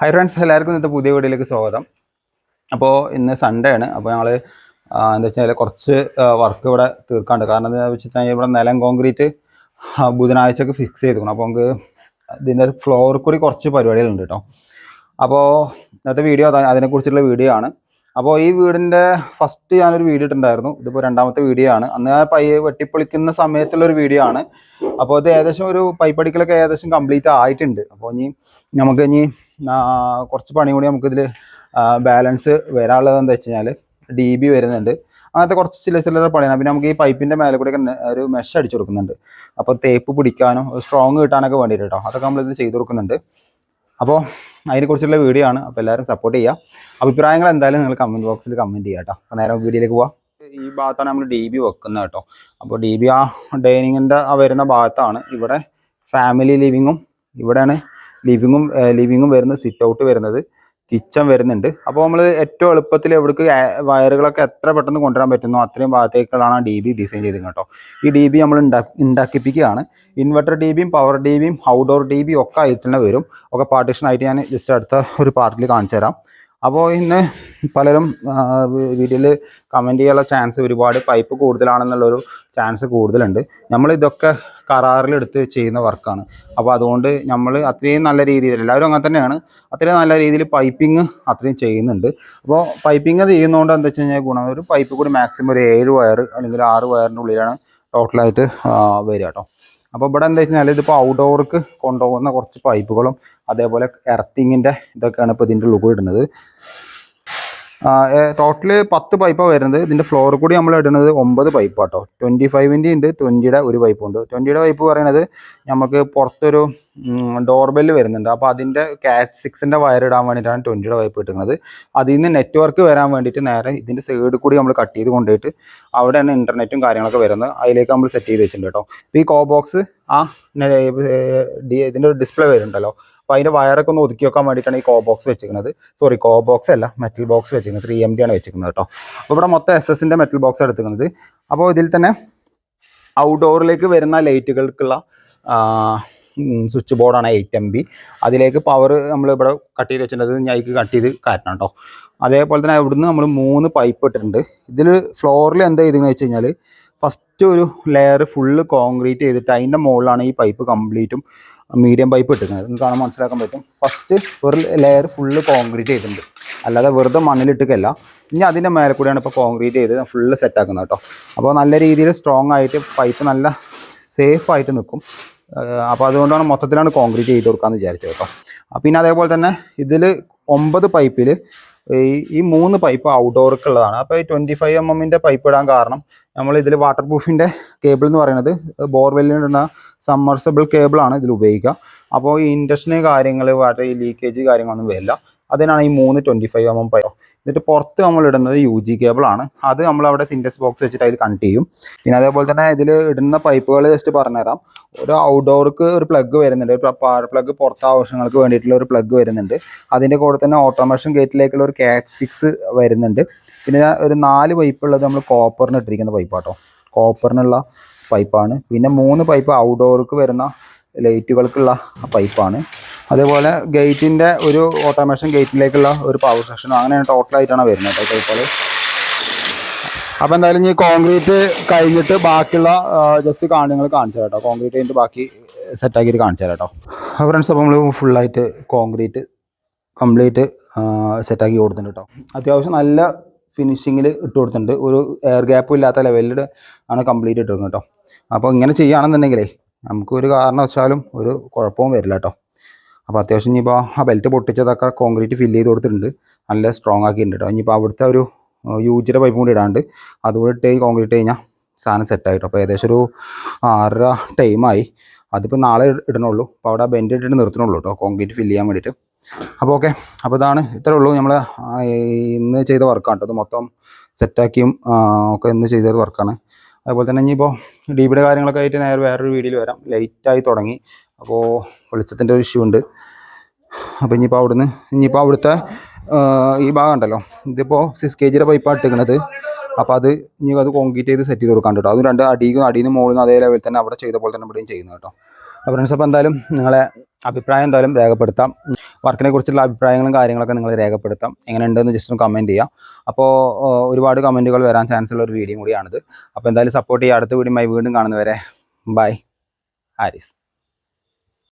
Hi friends, എല്ലാവർക്കും ഇന്നത്തെ പുതിയ വീഡിയോയിലേക്ക് സ്വാഗതം. അപ്പോൾ ഇന്ന് സൺഡേ ആണ്. അപ്പോൾ ഞങ്ങൾ എന്താ വെച്ചാൽ കുറച്ച് വർക്ക് ഇവിടെ തീർക്കാണ്ട്. കാരണം എന്താണെന്ന് വെച്ചിട്ടുണ്ടെങ്കിൽ ഇവിടെ നിലം കോൺക്രീറ്റ് ബുധനാഴ്ചക്ക് ഫിക്സ് ചെയ്തിരിക്കണം. അപ്പോൾ നമുക്ക് ഇതിൻ്റെ ഫ്ലോർ കൂടി കുറച്ച് പരിപാടികളുണ്ട് കേട്ടോ. അപ്പോൾ ഇന്നത്തെ വീഡിയോ അതിനെക്കുറിച്ചുള്ള വീഡിയോ ആണ്. അപ്പോൾ ഈ വീടിൻ്റെ ഫസ്റ്റ് ഞാനൊരു വീഡിയോ ഇട്ടുണ്ടായിരുന്നു. ഇതിപ്പോൾ രണ്ടാമത്തെ വീഡിയോ ആണ്. അന്ന് ആ വെട്ടിപ്പൊളിക്കുന്ന സമയത്തുള്ളൊരു വീഡിയോ ആണ്. അപ്പോൾ ഇത് ഏകദേശം ഒരു പൈപ്പടിക്കലൊക്കെ ഏകദേശം കംപ്ലീറ്റ് ആയിട്ടുണ്ട്. അപ്പോൾ നമുക്ക് കുറച്ച് പണി കൂടി നമുക്കിതിൽ ബാലൻസ് വരാനുള്ളത് എന്താ വെച്ച് കഴിഞ്ഞാൽ DB വരുന്നുണ്ട്. അങ്ങനത്തെ കുറച്ച് ചില്ലറ പണിയാണ്. പിന്നെ നമുക്ക് ഈ പൈപ്പിൻ്റെ മേലെ കൂടെ ഒരു മെഷ് അടിച്ചു കൊടുക്കുന്നുണ്ട്. അപ്പോൾ തേപ്പ് പിടിക്കാനും സ്ട്രോങ് കിട്ടാനൊക്കെ വേണ്ടിയിട്ട് കേട്ടോ. അതൊക്കെ നമ്മളിത് ചെയ്ത് കൊടുക്കുന്നുണ്ട്. അപ്പോൾ അതിനെക്കുറിച്ചുള്ള വീഡിയോ ആണ്. അപ്പോൾ എല്ലാവരും സപ്പോർട്ട് ചെയ്യുക. അഭിപ്രായങ്ങൾ എന്തായാലും നിങ്ങൾ കമൻറ്റ് ബോക്സിൽ കമൻറ്റ് ചെയ്യുക കേട്ടോ. അപ്പോൾ നേരെ വീഡിയോയിലേക്ക് പോവാം. ഈ ഭാഗത്താണ് നമ്മൾ DB വെക്കുന്നത് കേട്ടോ. അപ്പോൾ DB ആ ഡൈനിങ്ങിൻ്റെ വരുന്ന ഭാഗത്താണ്. ഇവിടെ ഫാമിലി ലിവിങ്ങും ഇവിടെയാണ് ലിവിങ്ങും വരുന്നത്, സിറ്റ് ഔട്ട് വരുന്നത്, കിച്ചൺ വരുന്നുണ്ട്. അപ്പോൾ നമ്മൾ ഏറ്റവും എളുപ്പത്തിൽ എവിടേക്ക് വയറുകളൊക്കെ എത്ര പെട്ടെന്ന് കൊണ്ടുവരാൻ പറ്റുന്നോ അത്രയും ഭാഗത്തേക്കുകളാണ് DB ഡിസൈൻ ചെയ്തിരിക്കുന്നത് കേട്ടോ. ഈ DB നമ്മൾ ഉണ്ടാക്കിപ്പിക്കുകയാണ്. ഇൻവെർട്ടർ DBയും പവർ DBയും ഔട്ട്ഡോർ DB ഒക്കെ ആയിട്ട് തന്നെ വരും. ഒക്കെ പാർട്ടീഷനായിട്ട് ഞാൻ ജസ്റ്റ് അടുത്ത ഒരു പാർട്ടിൽ കാണിച്ചു തരാം. അപ്പോൾ ഇന്ന് പലരും വീഡിയോയിൽ കമൻറ്റ് ചെയ്യാനുള്ള ചാൻസ്, ഒരുപാട് പൈപ്പ് കൂടുതലാണെന്നുള്ളൊരു ചാൻസ് കൂടുതലുണ്ട്. നമ്മളിതൊക്കെ കരാറിലെടുത്ത് ചെയ്യുന്ന വർക്കാണ്. അപ്പോൾ അതുകൊണ്ട് നമ്മൾ അത്രയും നല്ല രീതിയിൽ, എല്ലാവരും അങ്ങനെ തന്നെയാണ്, അത്രയും നല്ല രീതിയിൽ പൈപ്പിങ് അത്രയും ചെയ്യുന്നുണ്ട്. അപ്പോൾ പൈപ്പിങ് ചെയ്യുന്നതുകൊണ്ട് എന്താ വെച്ച് കഴിഞ്ഞാൽ ഗുണം, ഒരു പൈപ്പ് കൂടി മാക്സിമം ഒരു 7 വയർ അല്ലെങ്കിൽ 6 വയറിൻ്റെ ഉള്ളിലാണ് ടോട്ടലായിട്ട് വരിക കേട്ടോ. അപ്പോൾ ഇവിടെ എന്താ വെച്ച് കഴിഞ്ഞാൽ ഇതിപ്പോൾ ഔട്ട്ഡോർക്ക് കൊണ്ടുപോകുന്ന കുറച്ച് പൈപ്പുകളും അതേപോലെ എർത്തിങ്ങിൻ്റെ ഇതൊക്കെയാണ് ഇപ്പോൾ ഇതിൻ്റെ ഉള്ളിൽ ഇടുന്നത്. ടോട്ടല് 10 പൈപ്പാണ് വരുന്നത്. ഇതിൻ്റെ ഫ്ലോർ കൂടി നമ്മൾ ഇടുന്നത് 9 പൈപ്പ് കേട്ടോ. 25-ൻ്റെ ഉണ്ട്, 20-യുടെ ഒരു പൈപ്പുണ്ട്. 20-യുടെ പൈപ്പ് പറയുന്നത് നമുക്ക് പുറത്തൊരു ഡോർബെല്ല് വരുന്നുണ്ട്. അപ്പോൾ അതിൻ്റെ CAT 6-ൻ്റെ വയർ ഇടാൻ വേണ്ടിയിട്ടാണ് 20-യുടെ പൈപ്പ് കിട്ടുന്നത്. അതിൽ നിന്ന് നെറ്റ്വർക്ക് വരാൻ വേണ്ടിയിട്ട് നേരെ ഇതിൻ്റെ സൈഡ് കൂടി നമ്മൾ കട്ട് ചെയ്ത് കൊണ്ടുപോയിട്ട് അവിടെയാണ് ഇൻ്റർനെറ്റും കാര്യങ്ങളൊക്കെ വരുന്നത്. അതിലേക്ക് നമ്മൾ സെറ്റ് ചെയ്ത് വെച്ചിട്ടുണ്ട് കേട്ടോ. ഇപ്പോൾ ഈ കോ ബോക്സ് ഇതിൻ്റെ ഡിസ്പ്ലേ വരുന്നുണ്ടല്ലോ, അപ്പോൾ അതിൻ്റെ വയറൊക്കെ ഒന്ന് ഒതുക്കി വെക്കാൻ വേണ്ടിയിട്ടാണ് ഈ കോ ബോക്സ് വെച്ചിരിക്കുന്നത്. സോറി, കോ ബോക്സ് അല്ല, മെറ്റൽ ബോക്സ് വെച്ചിരിക്കുന്നത്. 3MD ആണ് വെച്ചിരിക്കുന്നത് കേട്ടോ. അപ്പോൾ ഇവിടെ മൊത്തം SS-ൻ്റെ മെറ്റൽ ബോക്സ് എടുത്തിരിക്കുന്നത്. അപ്പോൾ ഇതിൽ തന്നെ ഔട്ട്ഡോറിലേക്ക് വരുന്ന ലൈറ്റുകൾക്കുള്ള സ്വിച്ച് ബോർഡാണ് 8MB. അതിലേക്ക് പവർ നമ്മൾ ഇവിടെ കട്ട് ചെയ്ത് വെച്ചിട്ടുണ്ട്. ഞൈക്ക് കട്ട് ചെയ്ത് കയറ്റണം കേട്ടോ. അതേപോലെ തന്നെ ഇവിടുന്ന് നമ്മൾ 3 പൈപ്പ് ഇട്ടിട്ടുണ്ട്. ഇതിൽ ഫ്ലോറിൽ എന്താ ചെയ്തെന്ന് വെച്ച് കഴിഞ്ഞാൽ ഫസ്റ്റ് ഒരു ലെയർ ഫുള്ള് കോൺക്രീറ്റ് ചെയ്തിട്ട് അതിൻ്റെ മുകളിലാണ് ഈ പൈപ്പ് കംപ്ലീറ്റും മീഡിയം പൈപ്പ് ഇട്ടിരിക്കുന്നത്. നിങ്ങൾക്ക് കാണാൻ മനസ്സിലാക്കാൻ പറ്റും. ഫസ്റ്റ് ഒരു ലെയർ ഫുള്ള് കോൺക്രീറ്റ് ചെയ്തിട്ടുണ്ട്, അല്ലാതെ വെറുതെ മണ്ണിലിട്ടല്ല. ഇനി അതിൻ്റെ മേലെ കൂടെയാണ് ഇപ്പോൾ കോൺക്രീറ്റ് ചെയ്ത് ഫുള്ള് സെറ്റാക്കുന്നത് കേട്ടോ. അപ്പോൾ നല്ല രീതിയിൽ സ്ട്രോങ് ആയിട്ട് പൈപ്പ് നല്ല സേഫായിട്ട് നിൽക്കും. അപ്പോൾ അതുകൊണ്ടാണ് മൊത്തത്തിലാണ് കോൺക്രീറ്റ് ചെയ്ത് കൊടുക്കാമെന്ന് വിചാരിച്ചത് കേട്ടോ. പിന്നെ അതേപോലെ തന്നെ ഇതിൽ 9 പൈപ്പിൽ ഈ 3 പൈപ്പ് ഔട്ട്ഡോർക്കുള്ളതാണ്. അപ്പോൾ ഈ 25mm പൈപ്പ് ഇടാൻ കാരണം നമ്മൾ ഇതിൽ വാട്ടർ പ്രൂഫിൻ്റെ കേബിൾ എന്ന് പറയുന്നത് ബോർവെല്ലിനുള്ള സമ്മർസിബിൾ കേബിളാണ് ഇതിൽ ഉപയോഗിക്കുക. അപ്പോൾ ഈ ഇൻഡക്ഷന് കാര്യങ്ങൾ, വാട്ടർ ലീക്കേജ് കാര്യങ്ങളൊന്നും വരില്ല. അതിനാണ് ഈ 3 25mm പൈപ്പ്. എന്നിട്ട് പുറത്ത് നമ്മൾ ഇടുന്നത് UG കേബിളാണ്. അത് നമ്മളവിടെ സിൻറ്റക്സ് ബോക്സ് വെച്ചിട്ട് അതിൽ കണക്ട് ചെയ്യും. പിന്നെ അതേപോലെ തന്നെ ഇതിൽ ഇടുന്ന പൈപ്പുകൾ ജസ്റ്റ് പറഞ്ഞുതരാം. ഒരു ഔട്ട്ഡോർക്ക് ഒരു പ്ലഗ് വരുന്നുണ്ട്, ഒരു പവർ പ്ലഗ് പുറത്തെ ആവശ്യങ്ങൾക്ക് വേണ്ടിയിട്ടുള്ള ഒരു പ്ലഗ് വരുന്നുണ്ട്. അതിൻ്റെ കൂടെ തന്നെ ഓട്ടോമേഷൻ ഗേറ്റിലേക്കുള്ള ഒരു CAT 6 വരുന്നുണ്ട്. പിന്നെ ഒരു 4 പൈപ്പ് ഉള്ളത് നമ്മൾ കോപ്പറിന് ഇട്ടിരിക്കുന്ന പൈപ്പാട്ടോ, കോപ്പറിനുള്ള പൈപ്പാണ്. പിന്നെ 3 പൈപ്പ് ഔട്ട്ഡോർക്ക് വരുന്ന ലൈറ്റുകൾക്കുള്ള പൈപ്പാണ്. അതേപോലെ ഗേറ്റിൻ്റെ ഒരു ഓട്ടോമേഷൻ ഗേറ്റിലേക്കുള്ള ഒരു പവർ സെക്ഷനും, അങ്ങനെയാണ് ടോട്ടലായിട്ടാണ് വരുന്നത് കേട്ടോ പൈപ്പുകൾ. അപ്പോൾ എന്തായാലും ഈ കോൺക്രീറ്റ് കഴിഞ്ഞിട്ട് ബാക്കിയുള്ള ജസ്റ്റ് നിങ്ങൾ കാണിച്ചു തരാം കേട്ടോ. കോൺക്രീറ്റ് കഴിഞ്ഞിട്ട് ബാക്കി സെറ്റാക്കിയിട്ട് കാണിച്ചു തരാം കേട്ടോ. ഫ്രണ്ട്സ്, അപ്പോൾ നമ്മൾ ഫുള്ളായിട്ട് കോൺക്രീറ്റ് കംപ്ലീറ്റ് സെറ്റാക്കി കൊടുത്തിട്ടുണ്ട് കേട്ടോ. അത്യാവശ്യം നല്ല ഫിനിഷിങ്ങിൽ ഇട്ട് കൊടുത്തിട്ടുണ്ട്. ഒരു എയർ ഗ്യാപ്പും ഇല്ലാത്ത ലെവലിൽ ആണ് കംപ്ലീറ്റ് ഇട്ട് കൊടുക്കുന്നത് കേട്ടോ. അപ്പോൾ ഇങ്ങനെ ചെയ്യുകയാണെന്നുണ്ടെങ്കിലേ നമുക്കൊരു കാരണവശാലും ഒരു കുഴപ്പവും വരില്ല കേട്ടോ. അപ്പോൾ അത്യാവശ്യം ഇനിയിപ്പോൾ ആ ബെൽറ്റ് പൊട്ടിച്ചതൊക്കെ കോൺക്രീറ്റ് ഫില്ല് ചെയ്ത് കൊടുത്തിട്ടുണ്ട്, നല്ല സ്ട്രോങ് ആക്കിയിട്ടുണ്ട് കേട്ടോ. ഇനിയിപ്പോൾ അവിടുത്തെ ഒരു UG-യുടെ പൈപ്പും കൂടി ഇടാണ്ട് അതുകൂടി ഇട്ട് കോൺക്രീറ്റ് കഴിഞ്ഞാൽ സാധനം സെറ്റായിട്ടോ. അപ്പോൾ ഏകദേശം ഒരു 6:30 ടൈമായി. അതിപ്പോൾ നാളെ ഇടണുള്ളൂ. അപ്പോൾ അവിടെ ബെൻഡ് ഇട്ടിട്ട് നിർത്തണുള്ളൂ കേട്ടോ, കോൺക്രീറ്റ് ഫില്ല് ചെയ്യാൻ വേണ്ടിയിട്ട്. അപ്പോൾ ഓക്കെ, അപ്പോൾ ഇതാണ്, ഇത്രേ ഉള്ളൂ നമ്മൾ ഇന്ന് ചെയ്ത വർക്കാണ് കേട്ടോ. ഇത് മൊത്തം സെറ്റാക്കിയും ഒക്കെ ഇന്ന് ചെയ്ത വർക്കാണ്. അതുപോലെ തന്നെ ഇനിയിപ്പോൾ DBയുടെ കാര്യങ്ങളൊക്കെ ആയിട്ട് നേരെ വേറൊരു വീഡിയോയിൽ വരാം. ലൈറ്റായി തുടങ്ങി, അപ്പോൾ വെളിച്ചത്തിൻ്റെ ഒരു ഇഷ്യൂ ഉണ്ട്. അപ്പോൾ ഇനിയിപ്പോൾ അവിടുത്തെ ഈ ഭാഗം ഉണ്ടല്ലോ, ഇതിപ്പോൾ 6 kg പൈപ്പാണ് ഇട്ടിരിക്കുന്നത്. അപ്പോൾ അത് കോൺക്രീറ്റ് ചെയ്ത് സെറ്റ് ചെയ്ത് കൊടുക്കാൻ കേട്ടോ. അതും 2 അടിയിൽ നിന്ന് മുകളിൽ നിന്ന് അതേ ലെവലിൽ തന്നെ അവിടെ ചെയ്ത പോലെ തന്നെ ഇവിടെയും ചെയ്യുന്നത് കേട്ടോ. ഫ്രണ്ട്സ്, അപ്പോൾ എന്തായാലും നിങ്ങളെ അഭിപ്രായം എന്തായാലും രേഖപ്പെടുത്താം. വർക്കിനെ കുറിച്ചുള്ള അഭിപ്രായങ്ങളും കാര്യങ്ങളൊക്കെ നിങ്ങൾ രേഖപ്പെടുത്താം. എങ്ങനെയുണ്ടെന്ന് ജസ്റ്റ് ഒന്ന് കമൻറ്റ് ചെയ്യാം. അപ്പോൾ ഒരുപാട് കമൻറ്റുകൾ വരാൻ ചാൻസ് ഉള്ള ഒരു വീഡിയോ കൂടിയാണിത്. അപ്പോൾ എന്തായാലും സപ്പോർട്ട് ചെയ്യുക. അടുത്ത വീഡിയോ വീണ്ടും കാണുന്നവരെ ബൈ. ഹാരിസ്.